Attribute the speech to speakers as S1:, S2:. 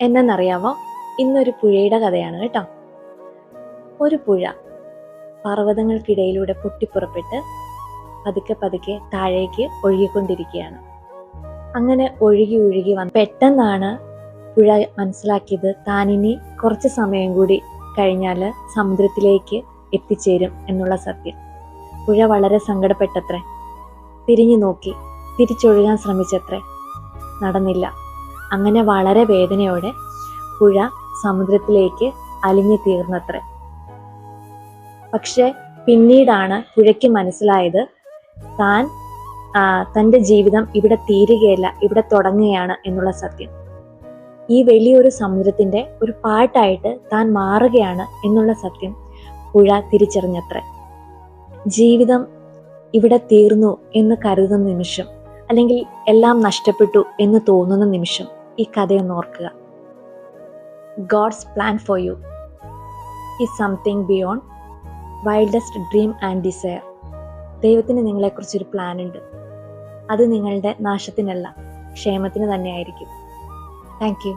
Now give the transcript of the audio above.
S1: എന്നറിയാമോ? ഇന്നൊരു പുഴയുടെ കഥയാണ് കേട്ടോ. ഒരു പുഴ പർവ്വതങ്ങൾക്കിടയിലൂടെ പൊട്ടിപ്പുറപ്പെട്ട് പതുക്കെ പതുക്കെ താഴേക്ക് ഒഴുകിക്കൊണ്ടിരിക്കുകയാണ്. അങ്ങനെ ഒഴുകി ഒഴുകി വന്ന് പെട്ടെന്നാണ് പുഴ മനസ്സിലാക്കിയത് താനിനി കുറച്ച് സമയം കൂടി കഴിഞ്ഞാൽ സമുദ്രത്തിലേക്ക് എത്തിച്ചേരും എന്നുള്ള സത്യം. പുഴ വളരെ സങ്കടപ്പെട്ടത്രേ. തിരിഞ്ഞു നോക്കി, തിരിച്ചൊഴുകാൻ ശ്രമിച്ചത്രേ. നടന്നില്ല. അങ്ങനെ വളരെ വേദനയോടെ പുഴ സമുദ്രത്തിലേക്ക് അലിഞ്ഞു തീർന്നത്രേ. പക്ഷെ പിന്നീടാണ് പുഴയ്ക്ക് മനസ്സിലായത് തൻ്റെ ജീവിതം ഇവിടെ തീരുകയല്ല, ഇവിടെ തുടങ്ങുകയാണ് എന്നുള്ള സത്യം. ഈ വലിയൊരു സമുദ്രത്തിന്റെ ഒരു പാർട്ടായിട്ട് താൻ മാറുകയാണ് എന്നുള്ള സത്യം പുഴ തിരിച്ചറിഞ്ഞത്രേ. ജീവിതം ഇവിടെ തീർന്നു എന്ന് കരുതുന്ന നിമിഷം, അല്ലെങ്കിൽ എല്ലാം നഷ്ടപ്പെട്ടു എന്ന് തോന്നുന്ന നിമിഷം ഈ കഥയൊന്ന് ഓർക്കുക. God's plan for you is something beyond wildest dream and desire. ദൈവത്തിന് നിങ്ങളെക്കുറിച്ചൊരു പ്ലാൻ ഉണ്ട്. അത് നിങ്ങളുടെ നാശത്തിനല്ല, ക്ഷേമത്തിന് തന്നെയായിരിക്കും. Thank U.